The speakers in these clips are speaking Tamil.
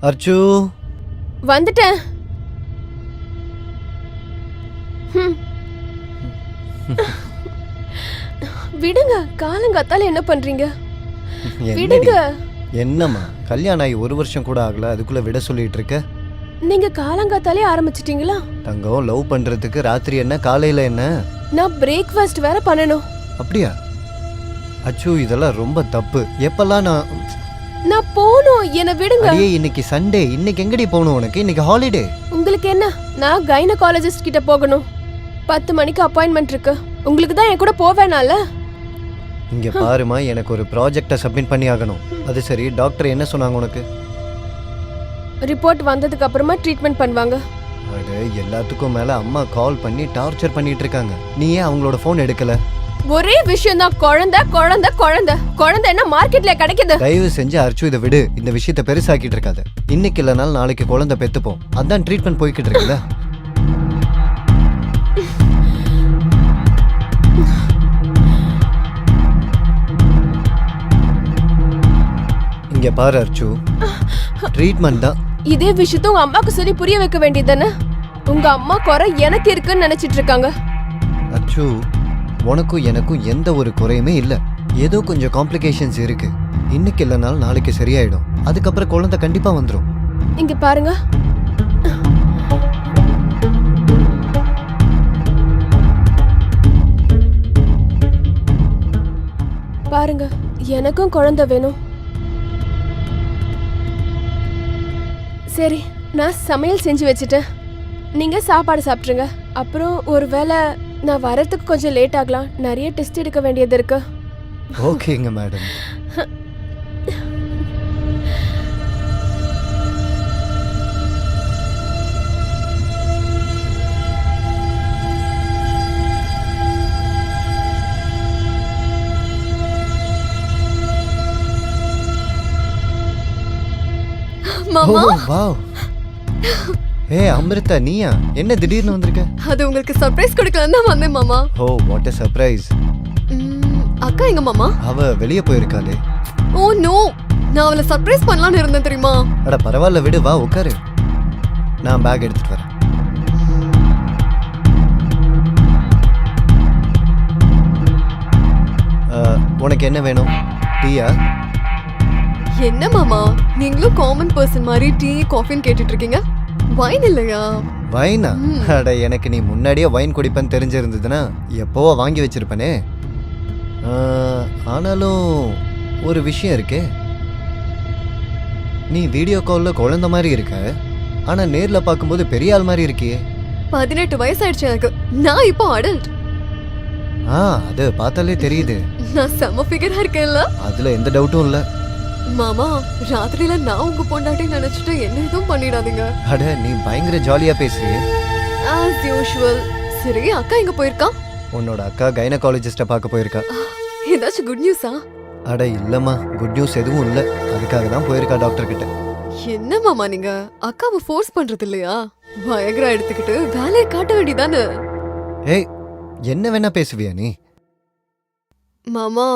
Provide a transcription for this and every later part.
அர்ச்சு வந்துட்டேன். விடுங்க, காலங்காத்தால என்ன பண்றீங்க? விடுங்க. என்னம்மா கல்யாணம் ஆகி 1 வருஷம் கூட ஆகல, அதுக்குள்ள விட சொல்லிட்டு இருக்க? நீங்க காலங்காத்தாலே ஆரம்பிச்சிட்டீங்களா? தங்கம், லவ் பண்றதுக்கு ராத்திரி என்ன காலையில என்ன? நான் பிரேக்ஃபாஸ்ட் வேற பண்ணணும். அப்படியா? அச்சு, இதெல்லாம் ரொம்ப தப்பு. எப்பெல்லாம் நான் போணும், என்ன விடுங்க. அடியே, இன்னைக்கு சண்டே, இன்னைக்கு எங்கடி போகணும் உனக்கு? இன்னைக்கு ஹாலிடே. உங்களுக்கு என்ன? நான் கைனகாலஜிஸ்ட் கிட்ட போகணும். 10 மணிக்கு அப்பாயின்மெண்ட் இருக்கு. உங்களுக்கு தான் என் கூட போவேனால. இங்க பாருமா, எனக்கு ஒரு ப்ராஜெக்டை சப்மிட் பண்ணி ஆகணும். அது சரி, டாக்டர் என்ன சொன்னாங்க உனக்கு? ரிப்போர்ட் வந்ததுக்கு அப்புறமா ட்ரீட்மெண்ட் பண்ணுவாங்க. அட, எல்லாத்துக்கும் மேல அம்மா கால் பண்ணி டார்ச்சர் பண்ணிட்டு இருக்காங்க. நீ ஏன் அவங்களோட ஃபோன் எடுக்கல? ஒரே விஷயம் தான், குழந்தை குழந்தை குழந்தை குழந்தை என்ன மார்க்கெட்ல கிடைக்குது? தயவு செஞ்சு அர்ச்சு, இதை விடு. இந்த விஷயத்தை பெருசாக்கிட்டு இருக்காத. இன்னைக்கு இல்லைனாலும் நாளைக்கு குழந்தை பெத்துப்போம். அதான் ட்ரீட்மெண்ட் போய்கிட்டு இருக்குல்ல. இங்க பாரு அர்ச்சு, ட்ரீட்மெண்ட் தான். இதே விஷயத்த உங்க அம்மாக்கு சொல்லி புரிய வைக்க வேண்டியதானே? உங்க அம்மா குறை எனக்கு இருக்குன்னு நினைச்சிட்டு இருக்காங்க. அச்சு, உனக்கும் எனக்கும் எந்த ஒரு குறையுமே இல்லை. ஏதோ கொஞ்சம் காம்ப்ளிகேஷன்ஸ் இருக்கு. இன்னைக்கு இல்லைனாலும் நாளைக்கு சரியாயிடும். அதுக்கப்புறம் குழந்தை கண்டிப்பா வந்துடும். இங்க பாருங்க, பாருங்க, எனக்கும் குழந்தை வேணும். சரி, நான் சமையல் செஞ்சு வச்சுட்டேன். நீங்க சாப்பாடு சாப்பிட்ருங்க. அப்புறம் ஒருவேளை நான் வரதுக்கு கொஞ்சம் லேட் ஆகலாம். நிறைய டெஸ்ட் எடுக்க வேண்டியது இருக்கு. ஓகேங்க மேடம். மாமா, வாவ். ஏய் அமிர்தா, நீயா? என்ன திடீர்னு வந்திருக்க? அது உங்களுக்கு சர்ப்ரைஸ் கொடுக்கலாம் தான் வந்தேன் மாமா. ஓ, வாட் எ சர்ப்ரைஸ். அக்கா எங்க மாமா? அவ வெளியே போயிருக்காளே. ஓ நோ, நான் அவளை சர்ப்ரைஸ் பண்ணலாம்னு இருந்தேன் தெரியுமா? அட பரவாயில்ல, விடு, வா உட்காரு. நான் பேக் எடுத்துட்டு வரேன். உனக்கு என்ன வேணும்? டீயா? என்ன மாமா, நீங்களும் காமன் பர்சன் மாதிரி டீ காஃபின்னு கேட்டுட்டு இருக்கீங்க. வைன் இல்லையா? வைனா? அட, எனக்கு நீ முன்னாடியே வைன் குடிப்பேன்னு தெரிஞ்சிருந்ததுன்னா எப்போவோ வாங்கி வச்சிருப்பனே. ஆனாலும் ஒரு விஷயம் இருக்கே. நீ வீடியோ காலில் குழந்தை மாதிரி இருக்க, ஆனா நேர்ல பார்க்கும்போது பெரிய ஆள் மாதிரி இருக்கியே. 18 வயசு ஆயிடுச்சு எனக்கு. நான் இப்போ அடல்ட். அது பார்த்தாலே தெரியுது. நான் செம ஃபிகரா இருக்கேன்ல? அதுல எந்த டவுட்டும் இல்ல. மாமா, ராத்திரியில நான் உங்க பொண்டாட்டி நினைச்சிட்டு என்ன எதுவும் பண்ணிடாதீங்க. அட, நீ பயங்கர ஜாலியா பேசுறியே. as usual. சரி, அக்கா எங்க போயிருக்கா? உன்னோட அக்கா கைனகாலஜிஸ்ட பார்க்க போயிருக்கா. ஏதாச்சும் குட் நியூஸா? அட இல்லம்மா, குட் நியூஸ் எதுவும் இல்ல. அதுக்காக தான் போயிருக்கா டாக்டர் கிட்ட. என்ன மாமா நீங்க அக்காவை ஃபோர்ஸ் பண்றது இல்லையா? வயக்ரா எடுத்துக்கிட்டு வேலையை காட்ட வேண்டியதானே? ஏய், என்ன வேணா பேசுவியா நீ? மாமா,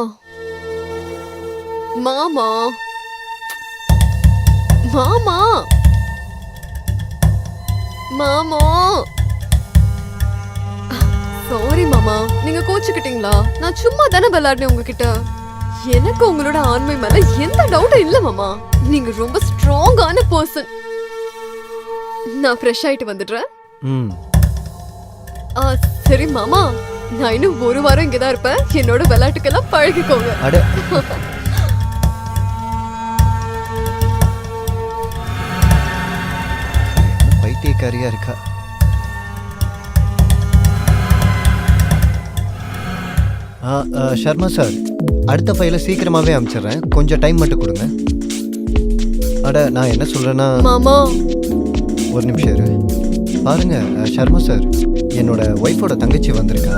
மாமா, மாமா, மாமா. சாரி மாமா, நீங்க கோச்சுக்கிட்டீங்களா? நான் சும்மா தானே விளையாடினேன் உங்ககிட்ட. எனக்கு உங்களோட ஆண்மை மேல எந்த டவுட்டும் இல்ல மாமா. நீங்க ரொம்ப ஸ்ட்ராங்கான பர்சன். நான் ஃப்ரெஷ் ஆயிட்டு வந்துடுறேன். சரி மாமா, நான் இன்னும் 1 வாரம் இங்கதான் இருப்பேன். என்னோட விளையாட்டுக்கெல்லாம் பழகிக்கோங்க. அட, பைத்தியக்காரியா இருக்கா. ஷர்மா சார், அடுத்த ஃபைலை சீக்கிரமாவே அனுப்பிச்சிடுறேன். கொஞ்சம் டைம் மட்டும் கொடுங்க. அட, நான் என்ன சொல்றேன்னா மாமா, ஒரு நிமிஷம் இரு. பாருங்க ஷர்மா சார், என்னோட ஒய்ஃபோட தங்கச்சி வந்திருக்கா.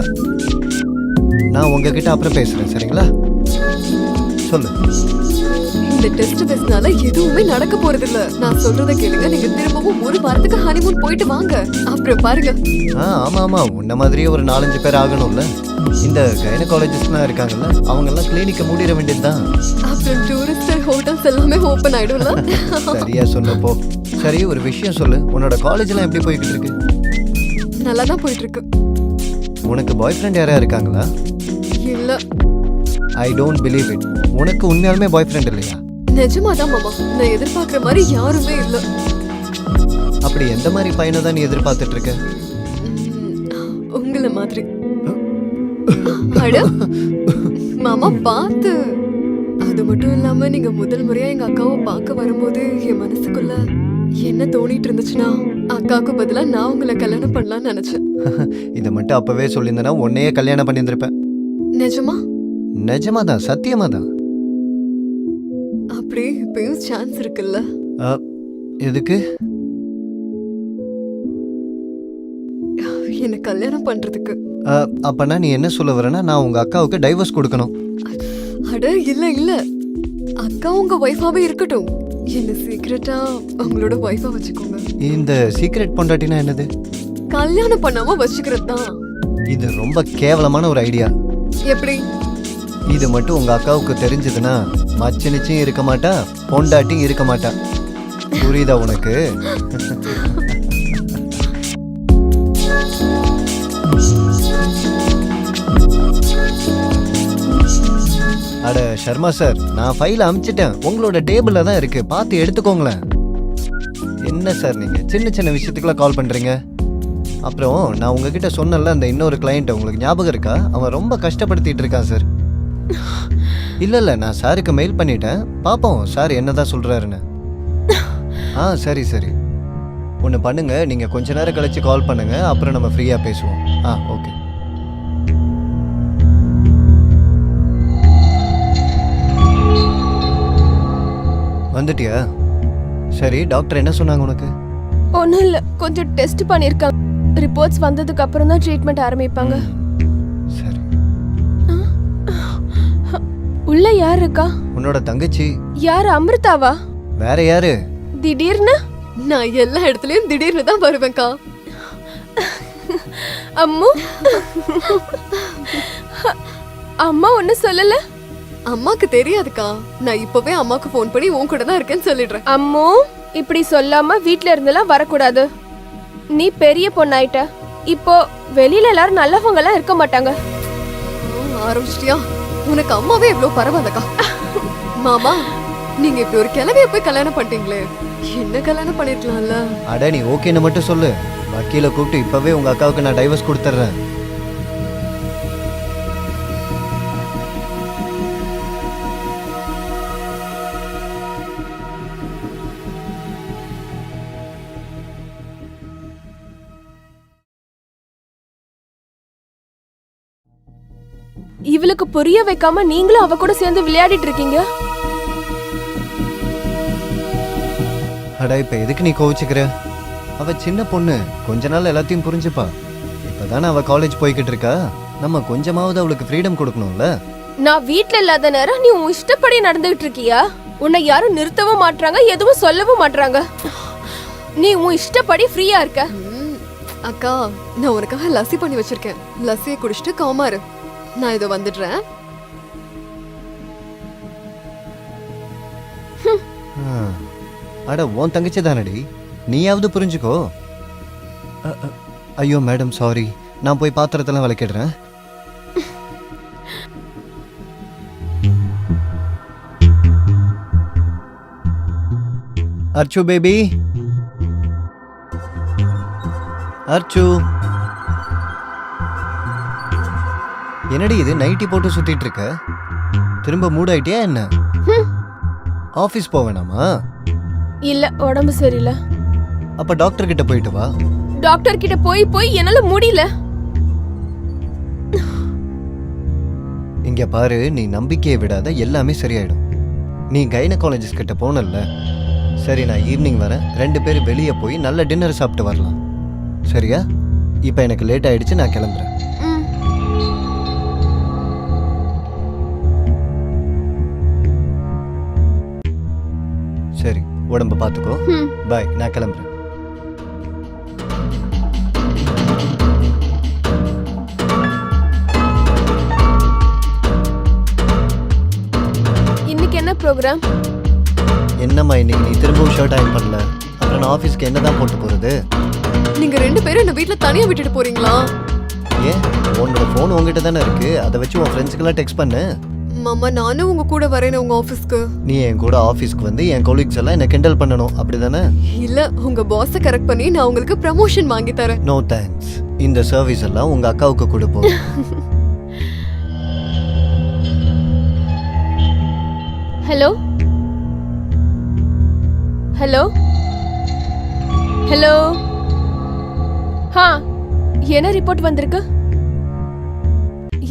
நான் உங்ககிட்ட அப்புறம் பேசுறேன், சரிங்களா? சொல்லு. இந்த டெஸ்ட் பேசினால எதுவுமே நடக்க போறது இல்ல. நான் சொல்றத கேளுங்க. நீங்க திரும்பவும் 1 வாரத்துக்கு ஹனிமூன் போயிட்டு வாங்க. அப்புறம் பாருங்க. ஆமா ஆமா, உன்ன மாதிரியே ஒரு 4-5 பேர் ஆகணும்ல. இந்த கைனகாலஜிஸ்ட்லாம் இருக்காங்கல்ல, அவங்க எல்லாம் கிளினிக்க மூடிட வேண்டியதுதான். அப்புறம் டூரிஸ்ட் ஹோட்டல்ஸ் எல்லாமே ஓபன் ஆயிடும்ல. சரியா சொன்னப்போ. சரி ஒரு விஷயம் சொல்லு, உன்னோட காலேஜ்லாம் எப்படி போய்கிட்டு இருக்கு? நல்லா தான் போயிட்டு இருக்கு. உனக்கு பாய் ஃப்ரெண்ட் யாரா இருக்காங்களா? இல்ல. I don't believe it. உனக்கு உண்மையாலுமே பாய் ஃப்ரெண்ட் இல்லையா? நிஜமாதான் மாமா, நான் எதிர்பார்க்கிற மாதிரி யாருமே இல்ல. அப்படி எந்த மாதிரி பையனை தான் நீ எதிர்பார்த்துட்டு இருக்க? உங்கள மாதிரி. அட மாமா பார்த்து. அது மட்டும் இல்லாம நீங்க முதல் முறையா எங்க அக்காவை பார்க்க வரும்போது என் மனசுக்குள்ள என்ன தோணிட்டு இருந்துச்சுன்னா, அக்காவுக்கு பதிலா நான் உங்களை கல்யாணம் பண்ணலாம்னு நினைச்சேன். இதை மட்டும் அப்பவே சொல்லியிருந்தேன்னா உன்னையே கல்யாணம் பண்ணியிருந்திருப்பேன். நிஜமா? நிஜமாதான், சத்தியமாதான். அப்படியே இப்பயும் சான்ஸ் இருக்குல்ல? எதுக்கு? என்ன கல்யாணம் பண்றதுக்கு. அப்பனா நீ என்ன சொல்ல வரேன்னா நான் உங்க அக்காவுக்கு டைவர்ஸ் கொடுக்கணும்? அட இல்ல இல்ல, அக்கா உங்க வைஃபாவே இருக்கட்டும், என்ன சீக்கிரட்டா உங்களோட வைஃபா வச்சுக்கோங்க. இந்த சீக்ரெட் பொண்டாட்டினா என்னது? கல்யாணம் பண்ணாம வச்சுக்கிறது தான். இது ரொம்ப கேவலமான ஒரு ஐடியா. எப்படி? இது மட்டும் உங்க அக்காவுக்கு தெரிஞ்சதுன்னா மச்சனிச்சும் இருக்க மாட்டா, பொண்டாட்டியும் இருக்க மாட்டா. புரியுதா உனக்கு? அட சர்மா சார், நான் ஃபைல் அனுப்பிச்சிட்டேன், உங்களோட டேபிள்ல தான் இருக்கு, பார்த்து எடுத்துக்கோங்களேன். என்ன சார் நீங்க சின்ன சின்ன விஷயத்துக்குலாம் கால் பண்றீங்க? அப்புறம் நான் உங்ககிட்ட சொன்னல அந்த இன்னொரு கிளையண்ட் உங்களுக்கு ஞாபகம் இருக்கா? அவன் ரொம்ப கஷ்டப்படுத்திட்டு இருக்கான் சார். இல்ல நான் சாருக்கு மெயில் பண்ணிட்டேன், பாப்போம் சார் என்னதான் சொல்றாருன்னு. சரி சரி, ஒன்று பண்ணுங்க, நீங்க கொஞ்ச நேரம் கழிச்சு கால் பண்ணுங்க, அப்புறம் நம்ம ஃப்ரீயா பேசுவோம். ஓகே. வந்துட்டியா? சரி, டாக்டர் என்ன சொன்னாங்க உனக்கு? ஒன்றும் இல்லை, கொஞ்சம் டெஸ்ட் பண்ணியிருக்காங்க. ரிப்போர்ட்ஸ் வந்ததுக்கு அப்புறம் தான் ட்ரீட்மெண்ட் ஆரம்பிப்பாங்க. சரி. உள்ள யார் இருக்கா? உன்னோட தங்கச்சி. யார்? அமிர்தாவா? வேற யாரு? திடீர்னு? நான் எல்லா இடத்துலயும் திடீர்னு தான் வருவேன்க்கா. அம்மு, அம்மா ஒண்ணு சொல்லல? அம்மாக்கு தெரியாதுக்கா, நான் இப்பவே அம்மாக்கு ஃபோன் பண்ணி உன் கூட தான் இருக்கேன்னு சொல்லிடுறேன். அம்மு, இப்படி சொல்லாம வீட்ல இருந்தெல்லாம் வரக்கூடாது. நீ பெரிய பொண்ணாயிட்ட, இப்போ வெளியில எல்லாரும் நல்லவங்க எல்லாம் இருக்க மாட்டாங்க. ஆரம்பிச்சிட்டியா? உனக்கு அம்மாவே இவ்வளவு பரவாயில்லக்கா. மாமா, நீங்க இப்படி ஒரு கிழவிய போய் கல்யாணம் பண்ணிட்டீங்களே, என்ன கல்யாணம் பண்ணிருக்கலாம்ல? அட நீ ஓகேன்னு மட்டும் சொல்லு, வக்கீல கூப்பிட்டு இப்பவே உங்க அக்காவுக்கு நான் டைவர்ஸ் கொடுத்துட்றேன். இவளுக்கு புரிய வைக்காம நீங்களும் அவ கூட சேர்ந்து விளையாடிட்டு இருக்கீங்க. அட இப்ப எதுக்கு நீ கோவிச்சுக்கிற? அவ சின்ன பொண்ணு, கொஞ்ச நாள் எல்லாத்தையும் புரிஞ்சுப்பா. இப்பதானே அவ காலேஜ் போய்கிட்டு இருக்கா, நம்ம கொஞ்சமாவது அவளுக்கு ஃப்ரீடம் கொடுக்கணும்ல. நான் வீட்ல இல்லாத நேரம் நீ உன் இஷ்டப்படி நடந்துகிட்டு இருக்கியா? உன்னை யாரும் நிறுத்தவும் மாட்றாங்க, எதுவும் சொல்லவும் மாட்றாங்க. நீ உன் இஷ்டப்படி ஃப்ரீயா இருக்க. அக்கா, நான் உனக்காக லஸ்ஸி பண்ணி வச்சிருக்கேன், லஸ்ஸியை குடிச்சிட்டு காமாரு. நான் இதோ வந்துடுறேன். அட உன் தங்கச்சி தானடி, நீயாவது புரிஞ்சுக்கோ. ஐயோ மேடம் சாரி, நான் போய் பாத்திரத்தெல்லாம் விளக்கிடுறேன். அர்ச்சு பேபி, அர்ச்சு. என்னடி இது நைட்டி போட்டு சுத்திட்டு இருக்க? திரும்ப மூட் ஆயிட்டியா என்ன? ஆபீஸ் போவேனாமா? இல்ல, உடம்பு சரியில்லை. அப்ப டாக்டர் கிட்ட போயிட்டு வா. டாக்டர் கிட்ட போய் போய் என்னால முடியல. இங்க பாரு, நீ நம்பிக்கையை விடாத, எல்லாமே சரியாயிடும். நீ கைனகாலஜிஸ்ட் கிட்ட போனல்ல, சரி நான் ஈவினிங் வரேன், 2 பேரும் வெளியே போய் நல்ல டின்னர் சாப்பிட்டு வரலாம், சரியா? இப்போ எனக்கு லேட் ஆயிடுச்சு, நான் கிளம்புறேன். சரி, உடம்ப பார்த்துக்கோ. பாய், நான் கிளம்புறேன். இன்னைக்கு என்ன ப்ரோக்ராம்? என்னம்மா இன்னைக்கு நீ திரும்பவும் ஷர்ட் அயன் பண்ணல? அப்புறம் நான் ஆஃபீஸ்க்கு என்ன தான் போட்டு போகிறது? நீங்க 2 பேரும் என்ன வீட்ல தனியா விட்டுட்டு போறீங்களா? ஏன் உன்னோட ஃபோன் உங்ககிட்ட தானே இருக்கு, அதை வச்சு உன் ஃப்ரெண்ட்ஸுக்கெல்லாம் டெக்ஸ்ட் பண்ணு. மாமா நானும் உங்க கூட வரேன் உங்க ஆபீஸ்க்கு. நீ என் கூட ஆஃபீஸ்க்கு வந்து என் கொலீக்ஸ் எல்லாம் என்ன கிண்டல் பண்ணணும், அப்படிதானே? இல்ல உங்க பாஸை கரெக்ட் பண்ணி நான் உங்களுக்கு ப்ரமோஷன் வாங்கி தரேன். No thanks. இந்த சர்வீஸ் எல்லாம் உங்க அக்காவுக்கு கொடுப்போம். Hello hello hello. ஹா, என்ன ரிப்போர்ட் வந்திருக்கு?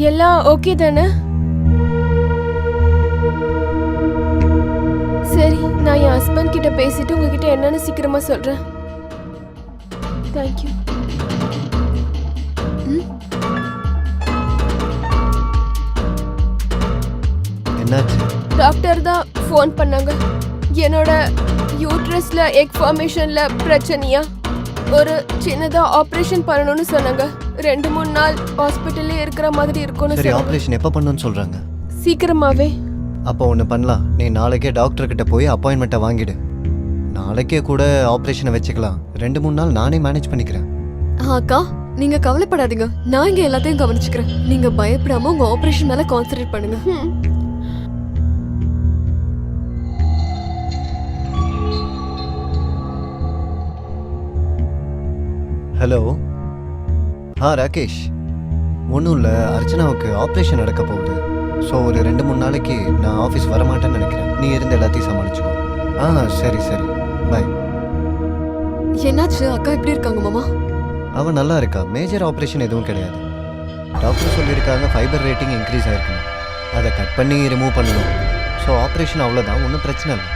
எல்லாம் ஓகே தானே? சரி, நான் என் ஹஸ்பண்ட் கிட்ட பேசிட்டு உங்ககிட்ட என்னன்னு சீக்கிரமா சொல்றேன். தேங்க்யூ. என்னாச்சு? டாக்டர் தான் ஃபோன் பண்ணாங்க. என்னோட யூட்ரஸ்ல எக் ஃபார்மேஷன்ல பிரச்சனையா, ஒரு சின்னதா ஆபரேஷன் பண்ணணும்னு சொன்னாங்க. 2-3 நாள் ஹாஸ்பிட்டல்லே இருக்கிற மாதிரி இருக்கும்னு சரி, சொன்னாங்க. ஆபரேஷன் எப்போ பண்ணணும்னு சொல்றாங்க? சீக்கிரமாவே. அப்போ ஒன்று பண்ணலாம், நீ நாளைக்கே டாக்டர் கிட்ட போய் அப்பாயின்மெண்ட்டை வாங்கிடு. நாளைக்கே கூட ஆப்ரேஷனை வச்சுக்கலாம். 2-3 நாள் நானே மேனேஜ் பண்ணிக்கிறேன். அக்கா நீங்க கவலைப்படாதீங்க, நான் இங்க எல்லாத்தையும் கவனிச்சுக்கிறேன். நீங்க பயப்படாம உங்க ஆபரேஷன் மேல கான்சென்ட்ரேட் பண்ணுங்க. ஹலோ. ராகேஷ், ஒன்றும் இல்லை, அர்ச்சனாவுக்கு ஆப்ரேஷன் நடக்க போகுது. ஸோ ஒரு 2-3 நாளைக்கு நான் ஆஃபீஸ் வரமாட்டேன்னு நினைக்கிறேன். நீ இருந்து எல்லாத்தையும் சமாளிச்சுக்கோ. சரி சரி, பாய். என்னாச்சு அக்கா எப்படி இருக்காங்க மாமா? அவன் நல்லா இருக்கா, மேஜர் ஆப்ரேஷன் எதுவும் கிடையாது. டாக்டர் சொல்லியிருக்காங்க ஃபைபர் ரேட்டிங் இன்க்ரீஸ் ஆயிருக்கணும், அதை கட் பண்ணி ரிமூவ் பண்ணணும். ஸோ ஆப்ரேஷன் அவ்வளோதான், ஒன்றும் பிரச்சனை இல்லை.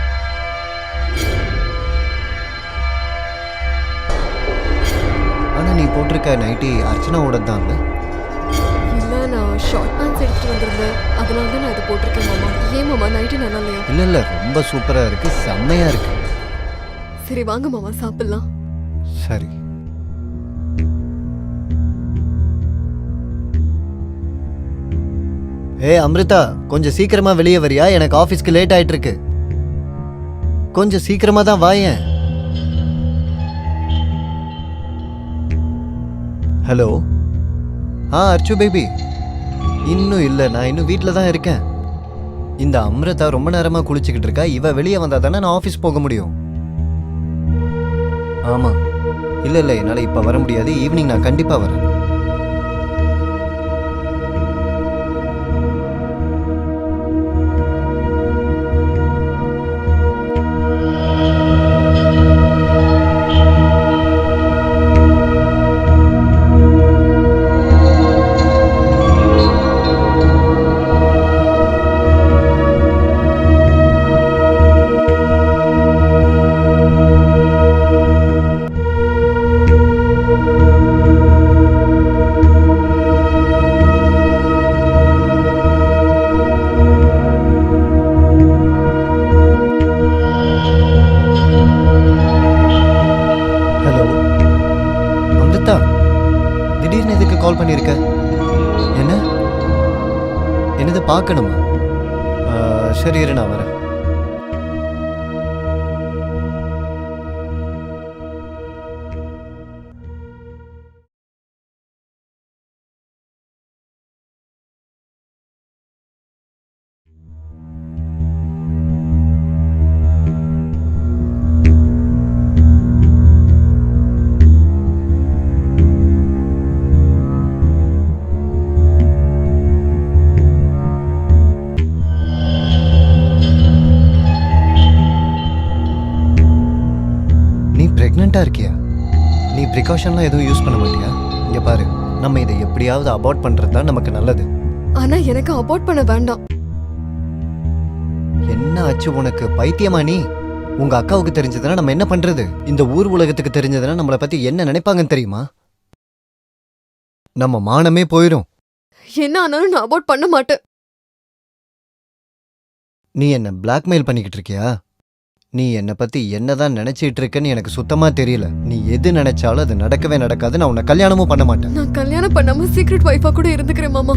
ஆனால் நீ போட்டிருக்க நைட்டி அர்ச்சனாவோட தான் இல்லை? இல்ல நான் ஷார்ட் பேண்ட்ஸ் எடுத்துட்டு வந்திருந்தேன், அதனால தான் நான் இதை போட்டிருக்கேன் மாமா. ஏன் மாமா நைட்டு நல்லா இல்லையா? இல்லை ரொம்ப சூப்பராக இருக்கு, செம்மையாக இருக்கு. சரி வாங்க மாமா சாப்பிடலாம். சரி. அமிர்தா, கொஞ்சம் சீக்கிரமா வெளியே வரியா? எனக்கு ஆஃபீஸ்க்கு லேட் ஆயிட்டு இருக்கு. கொஞ்சம் சீக்கிரமா தான் வாயேன். ஹலோ. அர்ச்சு பேபி, இன்னும் இல்லை, நான் இன்னும் வீட்டில் தான் இருக்கேன். இந்த அமிர்தா ரொம்ப நேரமாக குளிச்சுக்கிட்டு இருக்கா. இவ வெளியே வந்தால் தானே நான் ஆஃபீஸ் போக முடியும். ஆமாம். இல்லை என்னால் இப்போ வர முடியாது, ஈவினிங் நான் கண்டிப்பாக வரேன். திடீர்னு எதுக்கு கால் பண்ணியிருக்க? என்னது பார்க்கணுமா? சரி இரு, நான் வரேன். ப்ரெக்னெண்ட்டாக இருக்கியா? நீ ப்ரிகாஷன்லாம் எதுவும் யூஸ் பண்ண மாட்டியா? இங்கே பாரு, நம்ம இதை எப்படியாவது அபார்ட் பண்ணுறது தான் நமக்கு நல்லது. ஆனா எனக்கு அபார்ட் பண்ண வேண்டாம். என்ன ஆச்சு உனக்கு? பைத்தியமா நீ? உங்க அக்காவுக்கு தெரிஞ்சதுன்னா நம்ம என்ன பண்றது? இந்த ஊர் உலகத்துக்கு தெரிஞ்சதுன்னா நம்மளை பத்தி என்ன நினைப்பாங்கன்னு தெரியுமா? நம்ம மானமே போயிடும். என்ன ஆனாலும் நான் அபார்ட் பண்ண மாட்டேன். நீ என்ன பிளாக்மெயில் பண்ணிக்கிட்டு இருக்கியா? நீ என்னை பத்தி என்னதான் நினைச்சிட்டு இருக்கன்னு எனக்கு சுத்தமா தெரியல. நீ எது நினைச்சாலும் அது நடக்கவே நடக்காது. நான் உன்னை கல்யாணமும் பண்ண மாட்டேன். நான் கல்யாணம் பண்ணாம சீக்ரெட் வைஃபா கூட இருந்துக்கிறேன் மாமா.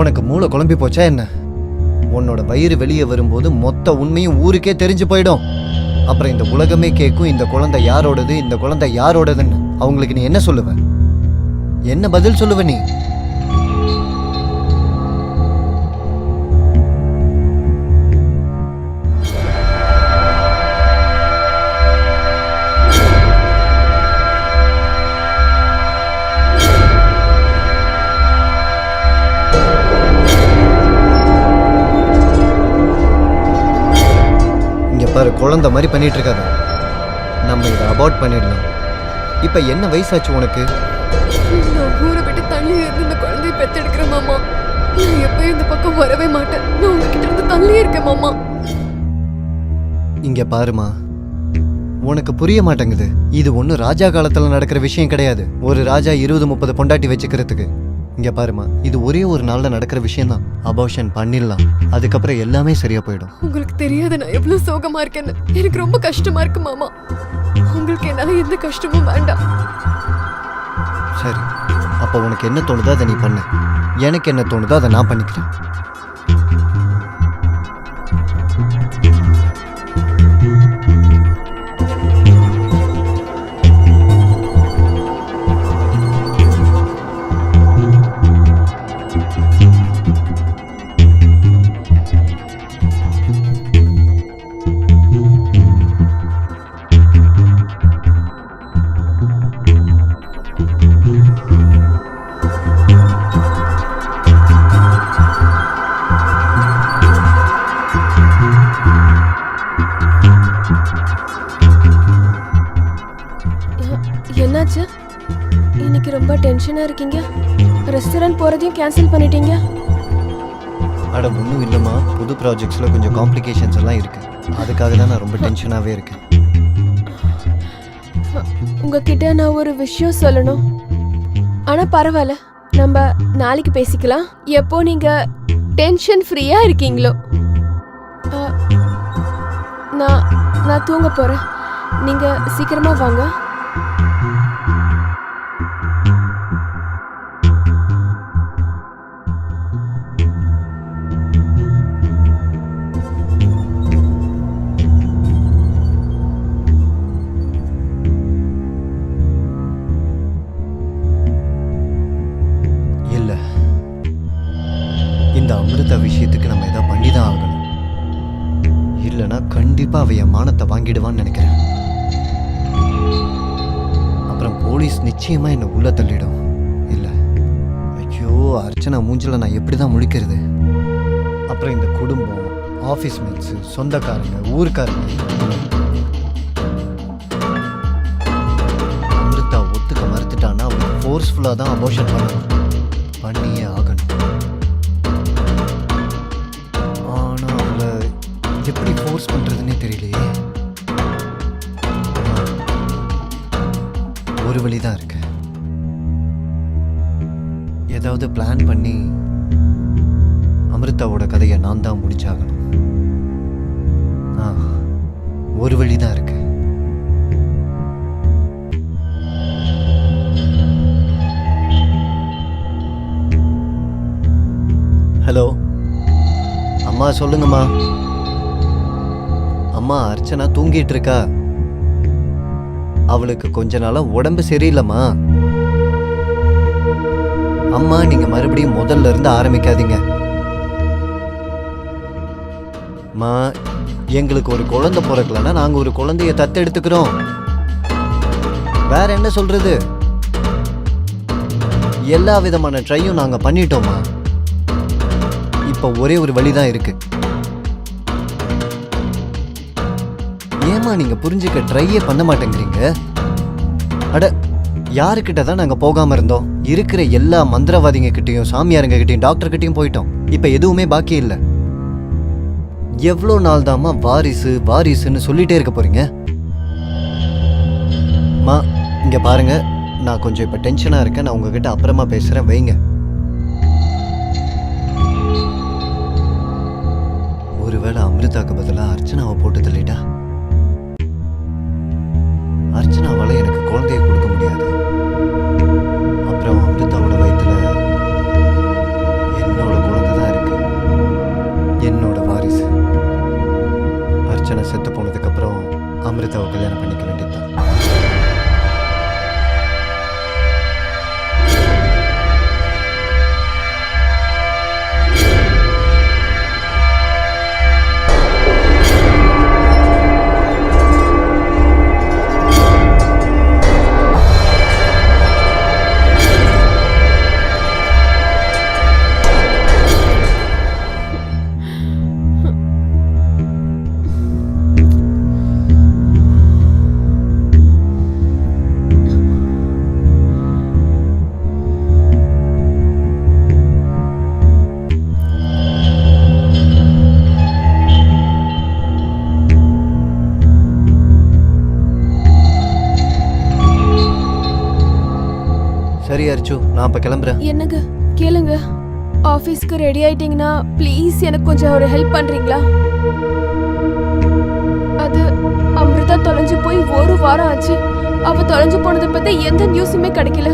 உனக்கு மூளை குழம்பி போச்சா என்ன? உன்னோட வயிறு வெளியே வரும்போது மொத்த உண்மையும் ஊருக்கே தெரிஞ்சு போயிடும். அப்புறம் இந்த உலகமே கேட்கும், இந்த குழந்தை யாரோடது, இந்த குழந்தை யாரோடதுன்னு. அவங்களுக்கு நீ என்ன சொல்லுவ? என்ன பதில் சொல்லுவ நீ? இங்க பாரு, குழந்தை மாதிரி பண்ணிட்டு இருக்காத. நம்ம இதை அபார்ட் பண்ணிடலாம். இப்ப என்ன வயசாச்சு உனக்கு? நான் ஊரை விட்டு தள்ளி இருந்து இந்த குழந்தைய பெத்தெடுக்கிறேன் மாமா. நான் எப்பயும் இந்த பக்கம் வரவே மாட்டேன். நான் உங்ககிட்ட இருந்து தள்ளி இருக்கேன் மாமா. இங்க பாருமா, உனக்கு புரிய மாட்டேங்குது. இது ஒன்றும் ராஜா காலத்துல நடக்கிற விஷயம் கிடையாது. ஒரு ராஜா 20-30 பொண்டாட்டி வச்சுக்கிறதுக்கு. இங்க பாருமா, இது ஒரே ஒரு நாள்ல நடக்கிற விஷயம் தான். அபார்ஷன் பண்ணிடலாம், அதுக்கப்புறம் எல்லாமே சரியா போயிடும். உங்களுக்கு தெரியாத நான் எவ்வளவு சோகமா இருக்கேன்னு. எனக்கு ரொம்ப கஷ்டமா இருக்கு மாமா. உங்களுக்கு என்னால எந்த கஷ்டமும் வேண்டாம். சரி, அப்போ உனக்கு என்ன தோணுதோ அதை நீ பண்ணு. எனக்கு என்ன தோணுதோ அதை நான் பண்ணிக்கிறேன். என்னாச்சு? இன்னைக்கு ரொம்ப டென்ஷனா இருக்கீங்க. ரெஸ்டாரண்ட் போறதையும் கேன்சல் பண்ணிட்டீங்க. அட ஒன்றும் இல்லைம்மா, புது ப்ராஜெக்ட்ஸில் கொஞ்சம் காம்ப்ளிகேஷன்ஸ் எல்லாம் இருக்கு. அதுக்காக தான் நான் ரொம்ப டென்ஷனாகவே இருக்கேன். உங்ககிட்ட நான் ஒரு விஷயம் சொல்லணும். ஆனா பரவாயில்ல, நம்ம நாளைக்கு பேசிக்கலாம். எப்போ நீங்க டென்ஷன் ஃப்ரீயா இருக்கீங்களோ. அஹ், நான் நான் தூங்க போறேன். நீங்க சீக்கிரமா வாங்க. இல்லை, இந்த அமிர்தா விஷயத்துக்கு நம்ம எதாவது பண்ணி தான் ஆகணும். இல்லைன்னா கண்டிப்பா அவ என் மானத்தை வாங்கிடுவான்னு நினைக்கிறேன். அப்புறம் போலீஸ் நிச்சயமா என்னை உள்ள தள்ளிடும். இல்லை, ஐயோ, அர்ச்சனா மூஞ்சில நான் எப்படி தான் முழிக்கிறது? அப்புறம் இந்த குடும்பம், ஆஃபீஸ் மேட்ஸு, சொந்தக்காரங்க, ஊருக்காரங்க. அமிர்தா ஒத்துக்க மறுத்துட்டான்னா அவன் ஃபோர்ஸ்ஃபுல்லாக தான் அபோர்ஷன் பண்ணணும். பண்ணியே ஆகணும். ஆனால் அவளை எப்படி ஃபோர்ஸ் பண்ணுறதுன்னே தெரியலையே. ஒரு வழி தான் இருக்கு. ஏதாவது பிளான் பண்ணி அமிர்தாவோட கதையை நான் தான் முடிச்சாகணும். ஒரு வழி தான் இருக்கு. ஹலோ அம்மா, சொல்லுங்கம்மா. அம்மா, அர்ச்சனா தூங்கிட்டு இருக்கா. அவளுக்கு கொஞ்ச நாளா உடம்பு சரியில்லைம்மா. அம்மா, நீங்க மறுபடியும் முதல்ல இருந்து ஆரம்பிக்காதீங்க. அம்மா, எங்களுக்கு ஒரு குழந்தை பிறக்கலன்னா நாங்க ஒரு குழந்தைய தத்தெடுத்துக்கிறோம். வேற என்ன சொல்றது? எல்லா விதமான ட்ரையும் நாங்க பண்ணிட்டோம்மா. இப்ப ஒரே ஒரு வழிதான் இருக்கு. ஏமா நீங்க புரிஞ்சுக்க ட்ரையே பண்ண மாட்டேங்கிறீங்க? அட, யாருக்கிட்ட தான் நாங்க போகாம இருந்தோம்? இருக்கிற எல்லா மந்திரவாதிங்க கிட்டையும், சாமியாருங்க கிட்டையும், டாக்டர் கிட்டையும் போயிட்டோம். இப்ப எதுவுமே பாக்கி இல்லை. எவ்வளோ நாள் தாம்மா வாரிசு வாரிசுன்னு சொல்லிட்டே இருக்க போறீங்க? மா, இங்க பாருங்க, நான் கொஞ்சம் இப்ப டென்ஷனா இருக்கேன். நான் உங்ககிட்ட அப்புறமா பேசுறேன், வைங்க. ஒருவேளை அமிர்தாக்கு பதிலா அர்ச்சனாவை போட்டு தள்ளிட்டா? அர்ச்சனாவால எனக்கு குழந்தைய கொடுக்க முடியாது. அப்புறம் அமிர்தாவோட வயித்துல என்னோட குழந்தை தான் இருக்கு. என்னோட செத்து போனதுக்கப்புறம் அமிர்தாவை கல்யாணம் பண்ணிக்க வேண்டியதுதான். சரி அர்ச்சு, நான் அப்போ கிளம்புறேன். என்னங்க கேளுங்க, ஆஃபீஸ்க்கு ரெடி ஆயிட்டீங்கன்னா ப்ளீஸ் எனக்கு கொஞ்சம் ஒரு ஹெல்ப் பண்றீங்களா? அது அமிர்தா தொலைஞ்சு போய் ஒரு வாரம் ஆச்சு. அவ தொலைஞ்சு போனதை பத்தி எந்த நியூஸுமே கிடைக்கல.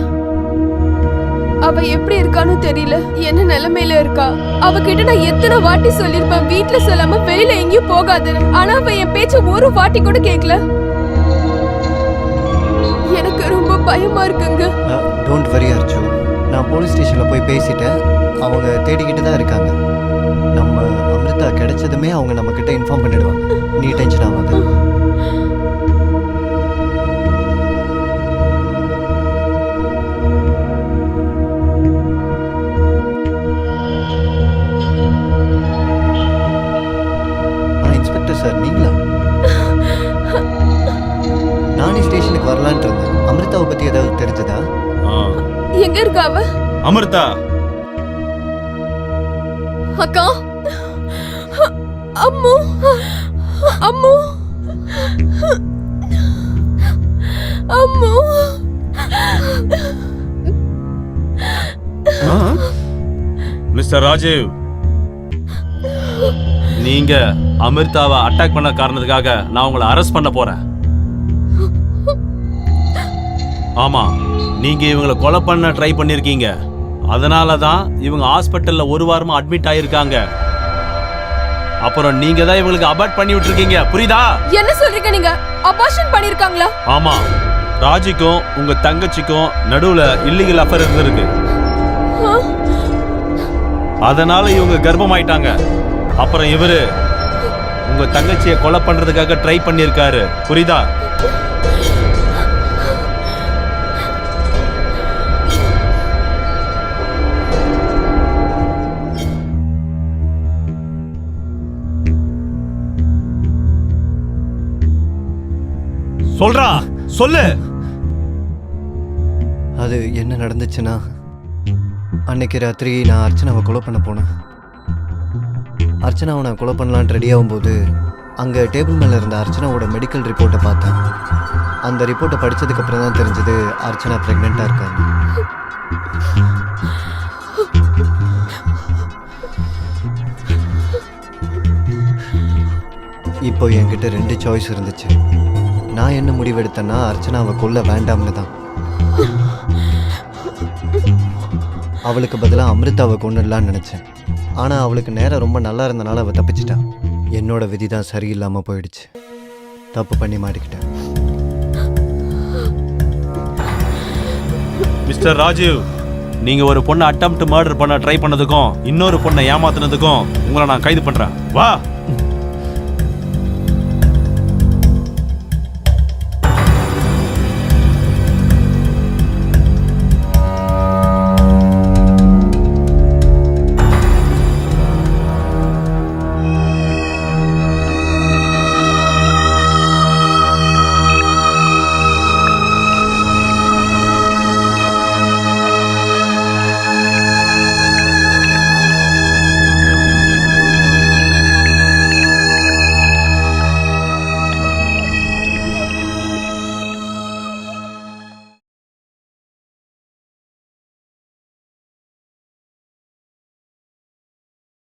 அவ எப்படி இருக்கான்னு தெரியல, என்ன நிலைமையில இருக்கா. அவகிட்ட நான் எத்தனை வாட்டி சொல்லிருப்பேன் வீட்ல சொல்லாம வெளியில எங்கேயும் போகாதுன்னு. ஆனா அவ என் பேச்ச ஒரு வாட்டி கூட கேட்கல. எனக்கு ரொம்ப பயமா இருக்குங்க. டோன்ட் வரி அர்ச்சு, நான் போலீஸ் ஸ்டேஷனில் போய் பேசிட்டேன். அவங்க தேடிக்கிட்டு தான் இருக்காங்க. நம்ம அமிர்தா கிடைச்சதுமே அவங்க நம்மக்கிட்ட இன்ஃபார்ம் பண்ணிடுவாங்க. நீ டென்ஷன் ஆகாது. இன்ஸ்பெக்டர் சார், நீங்களா? நானே ஸ்டேஷனுக்கு வரலான்ட்டு இருந்தேன். அமிர்தாவை பற்றி ஏதாவது தெரிஞ்சதா? எங்க இருக்கா அவ? அமிர்தா அக்கா, அம்மு அம்மு அம்மு மிஸ்டர் ராஜீவ், நீங்க அமிர்தாவை அட்டாக் பண்ண காரணத்துக்காக நான் உங்களை அரெஸ்ட் பண்ண போறேன். ஆமா, நீங்க இவங்களை கொலை பண்ண ட்ரை பண்ணிருக்கீங்க. அதனால தான் இவங்க ஹாஸ்பிட்டல்ல ஒரு வாரமா அட்மிட் ஆயிருக்காங்க. அப்புறம் நீங்க தான் இவங்களுக்கு அபார்ட் பண்ணி விட்டுருக்கீங்க, புரியுதா? என்ன சொல்றீங்க நீங்க? அபார்ஷன் பண்ணிருக்காங்களா? ஆமா, ராஜிக்கும் உங்க தங்கச்சிக்கும் நடுவுல இல்லீகல் அஃபேர் இருந்திருக்கு. அதனால இவங்க கர்ப்பமாயிட்டாங்க. அப்புறம் இவரு உங்க தங்கச்சியை கொலை பண்றதுக்காக ட்ரை பண்ணிருக்காரு, புரியுதா? சொல்றா, சொல்லு. அது என்ன நடந்துச்சுன்னா, அன்னைக்கு ராத்திரி நான் அர்ச்சனாவை கொலை பண்ண போனேன். அர்ச்சனாவை நான் கொலை பண்ணலான்னு ரெடி ஆகும்போது அங்கே டேபிள் மேலே இருந்த அர்ச்சனாவோட மெடிக்கல் ரிப்போர்ட்டை பார்த்தேன். அந்த ரிப்போர்ட்டை படித்ததுக்கப்புறம் தான் தெரிஞ்சது அர்ச்சனா ப்ரெக்னெண்ட்டாக இருக்காங்க. இப்போ என்கிட்ட 2 சாய்ஸ் இருந்துச்சு. நான் என்ன முடிவெடுத்தேன்னா, அர்ச்சனாவை கொல்ல வேண்டாம்னு தான். அவளுக்கு பதிலாக அமிர்தாவை கொண்டுடலான்னு நினச்சேன். ஆனால் அவளுக்கு நேரம் ரொம்ப நல்லா இருந்தனால அவள் தப்பிச்சிட்டா. என்னோட விதி தான் சரியில்லாமல் போயிடுச்சு. தப்பு பண்ணி மாட்டிக்கிட்டேன். மிஸ்டர் ராஜீவ், நீங்க ஒரு பொண்ணை அட்டெம்ப்ட் மர்டர் பண்ண ட்ரை பண்ணதுக்கும் இன்னொரு பொண்ணை ஏமாத்துனதுக்கும் உங்களை நான் கைது பண்றேன். வா.